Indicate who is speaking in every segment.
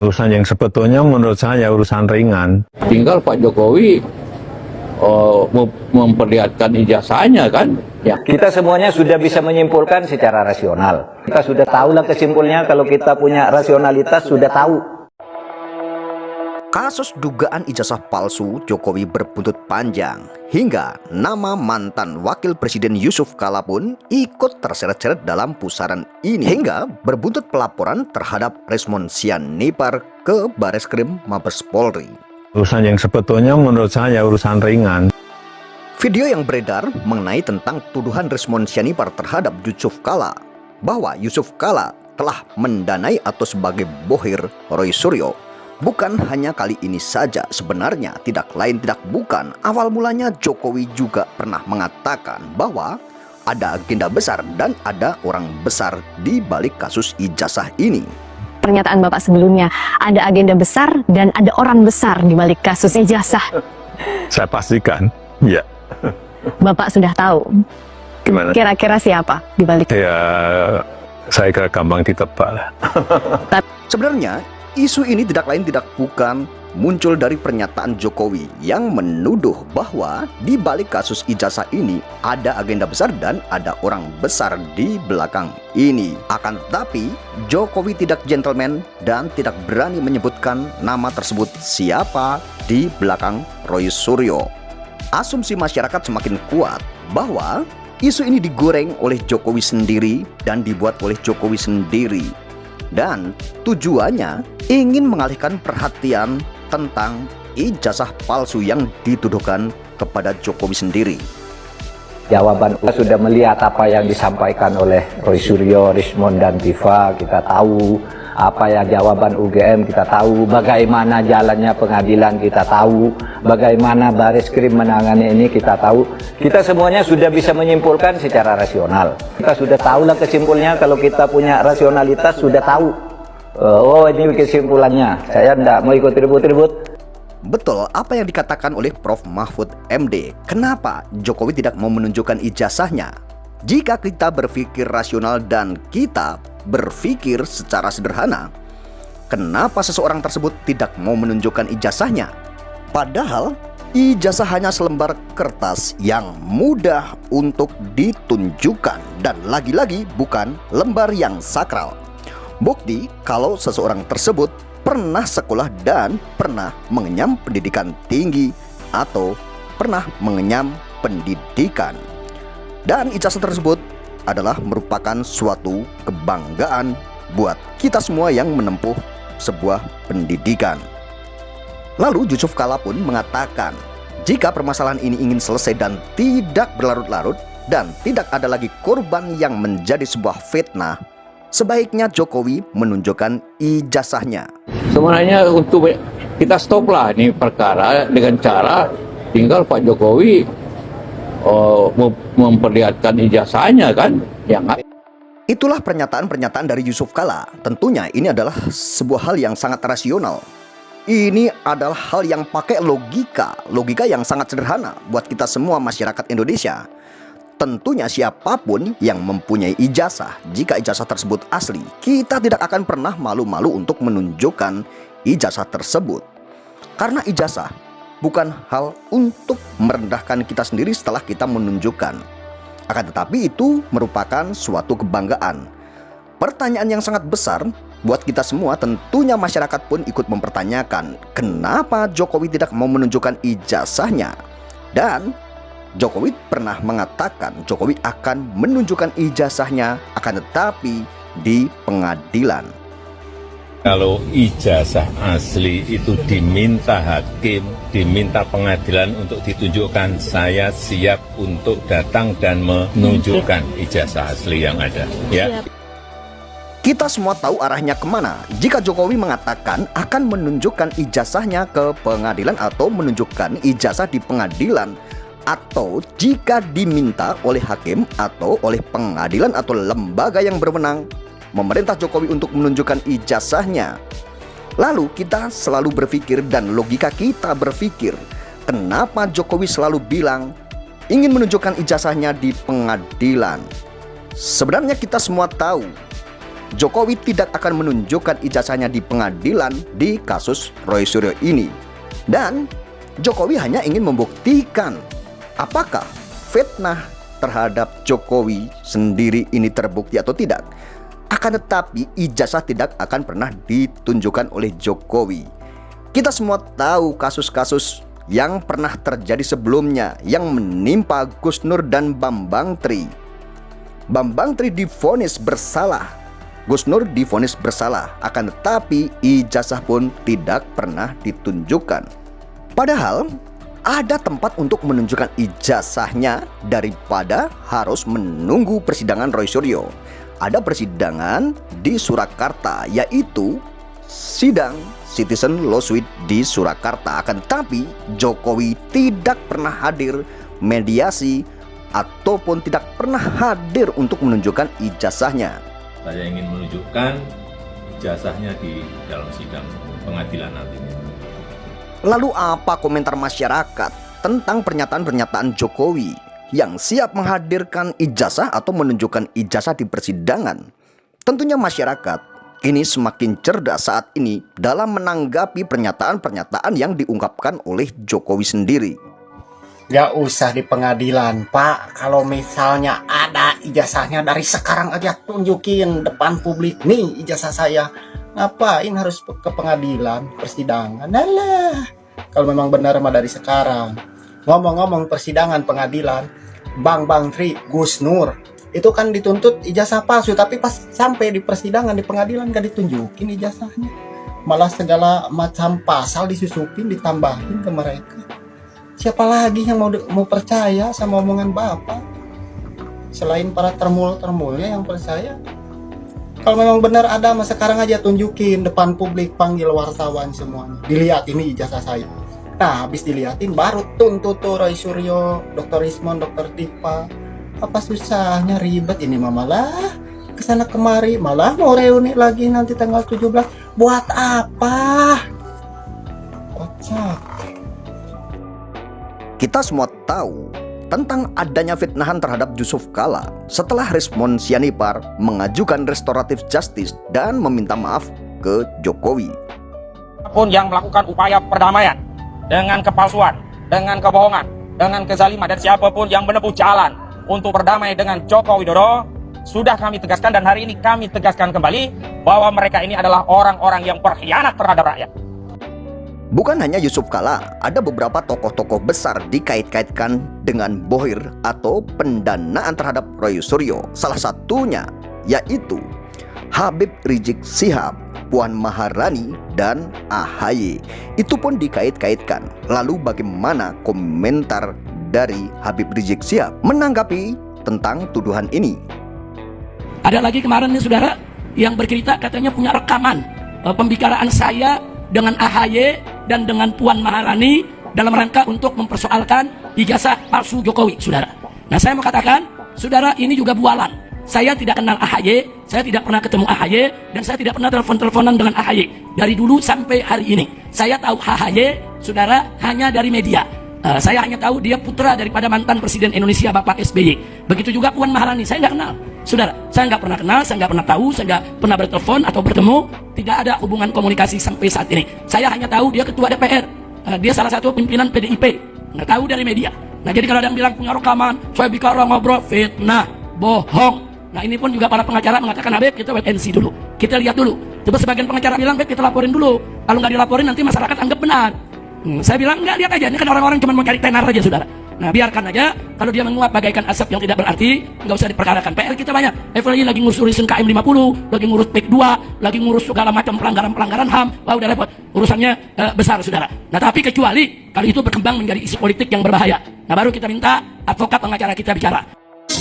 Speaker 1: Urusan yang sebetulnya menurut saya urusan ringan.
Speaker 2: Tinggal Pak Jokowi memperlihatkan ijazahnya kan.
Speaker 3: Ya, kita semuanya sudah bisa menyimpulkan secara rasional. Kita sudah tahulah kesimpulannya, kalau kita punya rasionalitas sudah tahu.
Speaker 4: Kasus dugaan ijazah palsu Jokowi berbuntut panjang, hingga nama mantan Wakil Presiden Yusuf Kala pun ikut terseret-seret dalam pusaran ini, hingga berbuntut pelaporan terhadap Resmond Sianipar ke Bareskrim Mabes Polri.
Speaker 1: Urusan yang sebetulnya menurut saya urusan ringan.
Speaker 4: Video yang beredar mengenai tentang tuduhan Resmond Sianipar terhadap Yusuf Kala, bahwa Yusuf Kala telah mendanai atau sebagai bohir Roy Suryo. Bukan hanya kali ini saja, sebenarnya tidak lain tidak bukan, awal mulanya Jokowi juga pernah mengatakan bahwa ada agenda besar dan ada orang besar di balik kasus ijazah ini.
Speaker 5: Pernyataan Bapak sebelumnya, ada agenda besar dan ada orang besar di balik kasus ijazah.
Speaker 1: Saya pastikan, ya.
Speaker 5: Bapak sudah tahu.
Speaker 1: Gimana?
Speaker 5: Kira-kira siapa di balik?
Speaker 1: Ya, saya kira gampang ditebak lah.
Speaker 4: Sebenarnya isu ini tidak lain tidak bukan muncul dari pernyataan Jokowi yang menuduh bahwa di balik kasus ijazah ini ada agenda besar dan ada orang besar di belakang ini. Akan tetapi Jokowi tidak gentleman dan tidak berani menyebutkan nama tersebut siapa di belakang Roy Suryo. Asumsi masyarakat semakin kuat bahwa isu ini digoreng oleh Jokowi sendiri dan dibuat oleh Jokowi sendiri. Dan tujuannya ingin mengalihkan perhatian tentang ijazah palsu yang dituduhkan kepada Jokowi sendiri.
Speaker 3: Jawaban kita sudah melihat apa yang disampaikan oleh Roy Suryo, Resmond dan Tifa, kita tahu. Apa yang jawaban UGM kita tahu, bagaimana jalannya pengadilan kita tahu, bagaimana Bareskrim menangani ini kita tahu. Kita semuanya sudah bisa menyimpulkan secara rasional. Kita sudah tahulah kesimpulannya, kalau kita punya rasionalitas sudah tahu. Oh, ini kesimpulannya, saya tidak mau ikut ribut-ribut.
Speaker 4: Betul apa yang dikatakan oleh Prof. Mahfud MD. Kenapa Jokowi tidak mau menunjukkan ijazahnya? Jika kita berpikir rasional dan kita berpikir secara sederhana, kenapa seseorang tersebut tidak mau menunjukkan ijazahnya? Padahal ijazah hanya selembar kertas yang mudah untuk ditunjukkan dan lagi-lagi bukan lembar yang sakral. Bukti kalau seseorang tersebut pernah sekolah dan pernah mengenyam pendidikan tinggi atau pernah mengenyam pendidikan. Dan ijazah tersebut adalah merupakan suatu kebanggaan buat kita semua yang menempuh sebuah pendidikan. Lalu Yusuf Kala pun mengatakan, jika permasalahan ini ingin selesai dan tidak berlarut-larut dan tidak ada lagi korban yang menjadi sebuah fitnah, sebaiknya Jokowi menunjukkan ijazahnya.
Speaker 2: Sebenarnya untuk kita stop lah ini perkara dengan cara tinggal Pak Jokowi memperlihatkan ijazahnya kan.
Speaker 4: Itulah pernyataan-pernyataan dari Yusuf Kala. Tentunya ini adalah sebuah hal yang sangat rasional. Ini adalah hal yang pakai logika yang sangat sederhana buat kita semua masyarakat Indonesia. Tentunya siapapun yang mempunyai ijazah, jika ijazah tersebut asli, kita tidak akan pernah malu-malu untuk menunjukkan ijazah tersebut. Karena ijazah bukan hal untuk merendahkan kita sendiri setelah kita menunjukkan. Akan tetapi itu merupakan suatu kebanggaan. Pertanyaan yang sangat besar buat kita semua, tentunya masyarakat pun ikut mempertanyakan kenapa Jokowi tidak mau menunjukkan ijazahnya. Dan Jokowi pernah mengatakan Jokowi akan menunjukkan ijazahnya, akan tetapi di pengadilan.
Speaker 6: Kalau ijazah asli itu diminta hakim, diminta pengadilan untuk ditunjukkan, saya siap untuk datang dan menunjukkan ijazah asli yang ada. Ya.
Speaker 4: Kita semua tahu arahnya kemana. Jika Jokowi mengatakan akan menunjukkan ijazahnya ke pengadilan atau menunjukkan ijazah di pengadilan, atau jika diminta oleh hakim atau oleh pengadilan atau lembaga yang berwenang, memerintah Jokowi untuk menunjukkan ijazahnya. Lalu kita selalu berpikir dan logika kita berpikir, kenapa Jokowi selalu bilang ingin menunjukkan ijazahnya di pengadilan? Sebenarnya kita semua tahu Jokowi tidak akan menunjukkan ijazahnya di pengadilan di kasus Roy Suryo ini. Dan Jokowi hanya ingin membuktikan apakah fitnah terhadap Jokowi sendiri ini terbukti atau tidak. Akan tetapi ijazah tidak akan pernah ditunjukkan oleh Jokowi. Kita semua tahu kasus-kasus yang pernah terjadi sebelumnya yang menimpa Gus Nur dan Bambang Tri. Bambang Tri divonis bersalah, Gus Nur divonis bersalah, akan tetapi ijazah pun tidak pernah ditunjukkan. Padahal ada tempat untuk menunjukkan ijazahnya daripada harus menunggu persidangan Roy Suryo. Ada persidangan di Surakarta, yaitu sidang Citizen Lawsuit di Surakarta. Akan tetapi Jokowi tidak pernah hadir mediasi ataupun tidak pernah hadir untuk menunjukkan ijazahnya.
Speaker 6: Saya ingin menunjukkan ijazahnya di dalam sidang pengadilan nanti.
Speaker 4: Lalu apa komentar masyarakat tentang pernyataan-pernyataan Jokowi yang siap menghadirkan ijazah atau menunjukkan ijazah di persidangan? Tentunya masyarakat ini semakin cerdas saat ini dalam menanggapi pernyataan-pernyataan yang diungkapkan oleh Jokowi sendiri.
Speaker 7: Gak usah di pengadilan, Pak. Kalau misalnya ada ijazahnya dari sekarang aja tunjukin depan publik. Nih ijazah saya. Ngapain harus ke pengadilan, persidangan? Alah. Kalau memang benar mah dari sekarang. Ngomong-ngomong persidangan pengadilan, Bang Tri, Gus Nur, itu kan dituntut ijazah palsu, tapi pas sampai di persidangan di pengadilan gak ditunjukin ijazahnya. Malah segala macam pasal disusupin, ditambahin ke mereka. Siapa lagi yang mau percaya sama omongan Bapak? Selain para termul-termulnya yang percaya. Kalau memang benar ada, masa sekarang aja tunjukin depan publik, panggil wartawan semuanya. Dilihat ini ijazah saya. Nah, habis dilihatin baru tuntut tuh Roy Suryo, Dr. Rismon, Dr. Dipa. Apa susahnya, ribet ini mah malah kesana kemari, malah mau reuni lagi nanti tanggal 17. Buat apa? Kocak.
Speaker 4: Kita semua tahu tentang adanya fitnahan terhadap Yusuf Kala setelah Rismon Sianipar mengajukan restoratif justice dan meminta maaf ke Jokowi.
Speaker 8: Siapapun yang melakukan upaya perdamaian dengan kepalsuan, dengan kebohongan, dengan kezaliman, dan siapapun yang menempuh jalan untuk berdamai dengan Joko Widodo, sudah kami tegaskan dan hari ini kami tegaskan kembali bahwa mereka ini adalah orang-orang yang berkhianat terhadap rakyat.
Speaker 4: Bukan hanya Yusuf Kala, ada beberapa tokoh-tokoh besar dikait-kaitkan dengan bohir atau pendanaan terhadap Roy Suryo. Salah satunya yaitu Habib Rizik Syihab, Puan Maharani, dan AHY. Itu pun dikait-kaitkan. Lalu bagaimana komentar dari Habib Rizik Syihab menanggapi tentang tuduhan ini?
Speaker 9: Ada lagi kemarin nih saudara yang bercerita katanya punya rekaman pembicaraan saya dengan AHY dan dengan Puan Maharani dalam rangka untuk mempersoalkan ijazah palsu Jokowi, saudara. Nah, saya mau katakan, saudara, ini juga bualan. Saya tidak kenal AHY, saya tidak pernah ketemu AHY, dan saya tidak pernah telepon-teleponan dengan AHY dari dulu sampai hari ini. Saya tahu AHY, saudara, hanya dari media. Saya hanya tahu dia putra daripada mantan Presiden Indonesia Bapak SBY. Begitu juga Puan Maharani, saya nggak kenal. Saudara, saya nggak pernah kenal, saya nggak pernah tahu, saya nggak pernah bertelepon atau bertemu. Tidak ada hubungan komunikasi sampai saat ini. Saya hanya tahu dia ketua DPR. Dia salah satu pimpinan PDIP. Nggak tahu dari media. Nah, jadi kalau ada yang bilang punya rekaman, saya bicara ngobrol, fitnah, bohong. Nah, ini pun juga para pengacara mengatakan, Habib, kita wait and see dulu. Kita lihat dulu. Coba sebagian pengacara bilang, Habib, kita laporin dulu. Kalau nggak dilaporin, nanti masyarakat anggap benar. Saya bilang, enggak, lihat aja. Ini kan orang-orang cuma mau cari tenar aja, saudara. Nah, biarkan aja. Kalau dia menguap bagaikan asap yang tidak berarti, nggak usah diperkarakan. PR kita banyak. FLI lagi ngurus urusan KM 50, lagi ngurus PEK 2, lagi ngurus segala macam pelanggaran-pelanggaran HAM. Wah, udah repot. Urusannya besar, saudara. Nah, tapi kecuali kalau itu berkembang menjadi isu politik yang berbahaya. Nah, baru kita minta advokat pengacara kita bicara.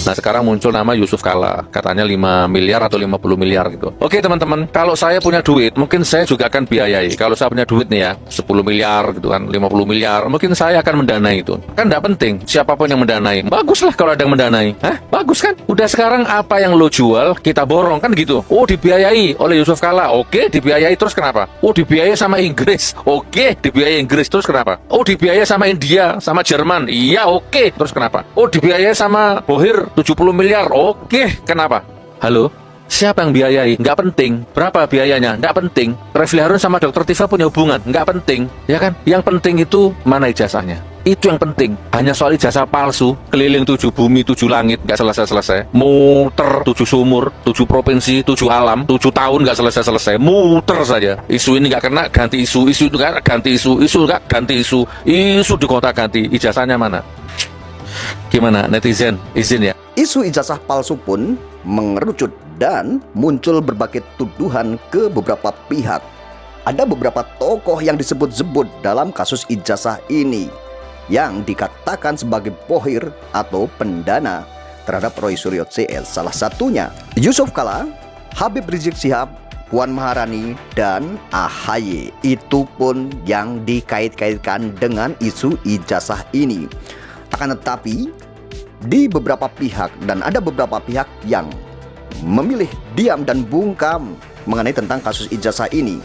Speaker 10: Nah, sekarang muncul nama Yusuf Kala, katanya 5 miliar atau 50 miliar gitu. Oke teman-teman, kalau saya punya duit, mungkin saya juga akan biayai. Kalau saya punya duit nih ya, 10 miliar gitu kan, 50 miliar, mungkin saya akan mendanai itu. Kan tidak penting siapapun yang mendanai. Baguslah kalau ada yang mendanai. Hah? Bagus kan? Udah sekarang apa yang lo jual, kita borong kan gitu. Oh, dibiayai oleh Yusuf Kala. Oke, dibiayai terus kenapa? Oh, dibiayai sama Inggris. Oke, dibiayai Inggris terus kenapa? Oh, dibiayai sama India, sama Jerman. Iya, oke, terus kenapa? Oh, dibiayai sama Bohir 70 miliar. Oke, kenapa? Halo? Siapa yang biayai? Nggak penting. Berapa biayanya? Nggak penting. Refli Harun sama Dr. Tifa punya hubungan? Nggak penting. Ya kan? Yang penting itu mana ijazahnya. Itu yang penting. Hanya soal ijazah palsu, keliling 7 bumi, 7 langit, nggak selesai-selesai. Muter 7 sumur, 7 provinsi, 7 alam, 7 tahun nggak selesai-selesai. Muter saja. Isu ini nggak kena, ganti isu. Isu itu nggak ganti isu. Isu nggak ganti isu. Isu di kota ganti. Ijazahnya mana? Gimana netizen? Izin ya.
Speaker 4: Isu ijazah palsu pun mengerucut dan muncul berbagai tuduhan ke beberapa pihak. Ada beberapa tokoh yang disebut-sebut dalam kasus ijazah ini yang dikatakan sebagai bohir atau pendana terhadap Roy Suryo CS. Salah satunya Yusuf Kala, Habib Rizik Syihab, Puan Maharani, dan AHY. Itu pun yang dikait-kaitkan dengan isu ijazah ini. Akan tetapi di beberapa pihak, dan ada beberapa pihak yang memilih diam dan bungkam mengenai tentang kasus ijazah ini.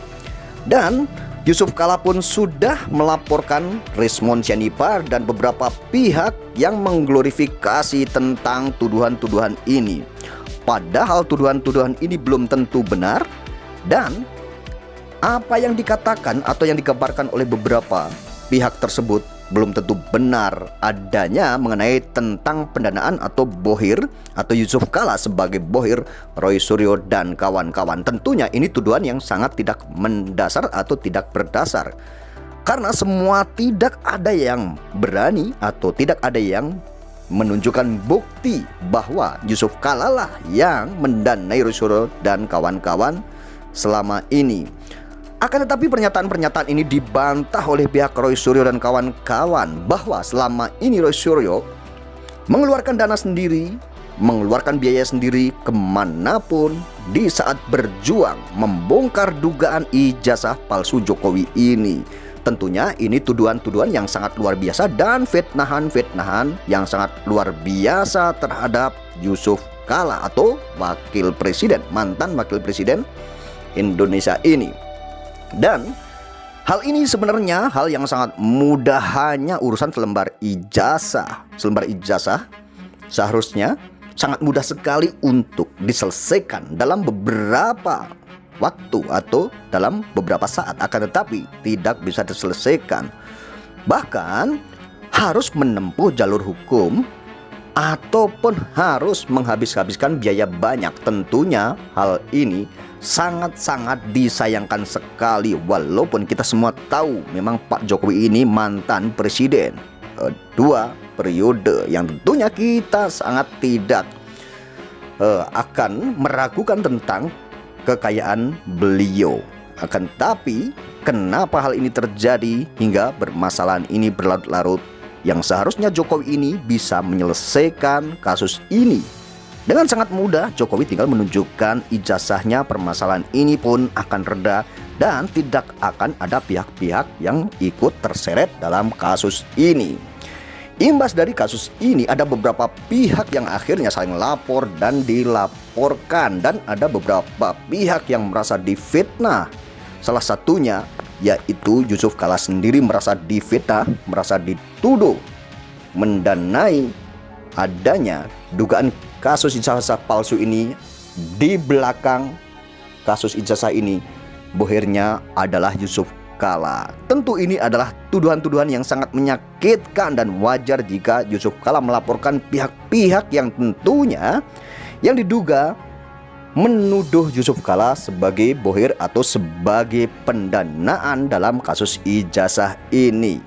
Speaker 4: Dan Yusuf Kala pun sudah melaporkan Rismon Syanipa dan beberapa pihak yang mengglorifikasi tentang tuduhan-tuduhan ini. Padahal tuduhan-tuduhan ini belum tentu benar, dan apa yang dikatakan atau yang dikabarkan oleh beberapa pihak tersebut belum tentu benar adanya mengenai tentang pendanaan atau bohir atau Yusuf Kala sebagai bohir Roy Suryo dan kawan-kawan. Tentunya ini tuduhan yang sangat tidak mendasar atau tidak berdasar, karena semua tidak ada yang berani atau tidak ada yang menunjukkan bukti bahwa Yusuf Kala lah yang mendanai Roy Suryo dan kawan-kawan selama ini. Akan tetapi pernyataan-pernyataan ini dibantah oleh pihak Roy Suryo dan kawan-kawan bahwa selama ini Roy Suryo mengeluarkan dana sendiri, mengeluarkan biaya sendiri kemanapun di saat berjuang membongkar dugaan ijazah palsu Jokowi ini. Tentunya ini tuduhan-tuduhan yang sangat luar biasa dan fitnahan-fitnahan yang sangat luar biasa terhadap Yusuf Kala atau wakil presiden, mantan wakil presiden Indonesia ini. Dan hal ini sebenarnya hal yang sangat mudah, hanya urusan selembar ijazah. Selembar ijazah seharusnya sangat mudah sekali untuk diselesaikan dalam beberapa waktu atau dalam beberapa saat. Akan tetapi tidak bisa diselesaikan, bahkan harus menempuh jalur hukum ataupun harus menghabiskan biaya banyak. Tentunya hal ini sangat-sangat disayangkan sekali, walaupun kita semua tahu memang Pak Jokowi ini mantan presiden 2 periode yang tentunya kita sangat tidak akan meragukan tentang kekayaan beliau. Akan tetapi kenapa hal ini terjadi hingga permasalahan ini berlarut-larut, yang seharusnya Jokowi ini bisa menyelesaikan kasus ini dengan sangat mudah. Jokowi tinggal menunjukkan ijazahnya, permasalahan ini pun akan reda dan tidak akan ada pihak-pihak yang ikut terseret dalam kasus ini. Imbas dari kasus ini ada beberapa pihak yang akhirnya saling lapor dan dilaporkan, dan ada beberapa pihak yang merasa difitnah. Salah satunya yaitu Yusuf Kala sendiri merasa difitnah, merasa dituduh mendanai adanya dugaan kasus ijazah palsu ini. Di belakang kasus ijazah ini bohirnya adalah Yusuf Kala. Tentu ini adalah tuduhan-tuduhan yang sangat menyakitkan, dan wajar jika Yusuf Kala melaporkan pihak-pihak yang tentunya yang diduga menuduh Yusuf Kala sebagai bohir atau sebagai pendanaan dalam kasus ijazah ini.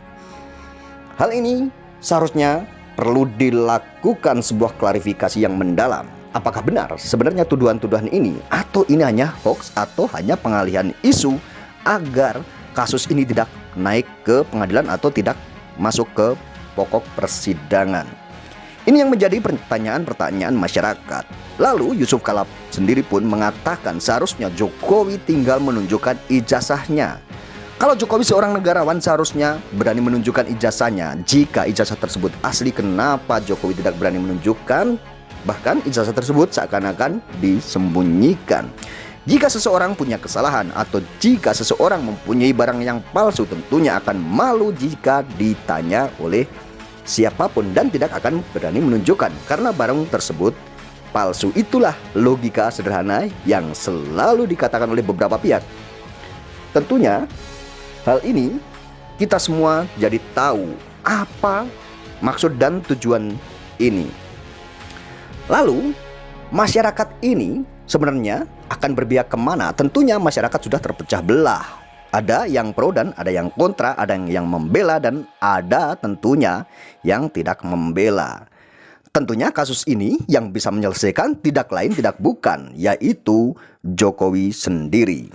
Speaker 4: Hal ini seharusnya perlu dilakukan sebuah klarifikasi yang mendalam. Apakah benar sebenarnya tuduhan-tuduhan ini, atau ini hanya hoax atau hanya pengalihan isu agar kasus ini tidak naik ke pengadilan atau tidak masuk ke pokok persidangan? Ini yang menjadi pertanyaan-pertanyaan masyarakat. Lalu Yusuf Kala sendiri pun mengatakan seharusnya Jokowi tinggal menunjukkan ijazahnya. Kalau Jokowi seorang negarawan seharusnya berani menunjukkan ijazahnya. Jika ijazah tersebut asli, kenapa Jokowi tidak berani menunjukkan? Bahkan ijazah tersebut seakan-akan disembunyikan. Jika seseorang punya kesalahan atau jika seseorang mempunyai barang yang palsu, tentunya akan malu jika ditanya oleh siapapun dan tidak akan berani menunjukkan, karena barang tersebut palsu. Itulah logika sederhana yang selalu dikatakan oleh beberapa pihak. Tentunya hal ini kita semua jadi tahu apa maksud dan tujuan ini. Lalu masyarakat ini sebenarnya akan berpihak kemana? Tentunya masyarakat sudah terpecah belah. Ada yang pro dan ada yang kontra, ada yang membela dan ada tentunya yang tidak membela. Tentunya kasus ini yang bisa menyelesaikan tidak lain tidak bukan, yaitu Jokowi sendiri.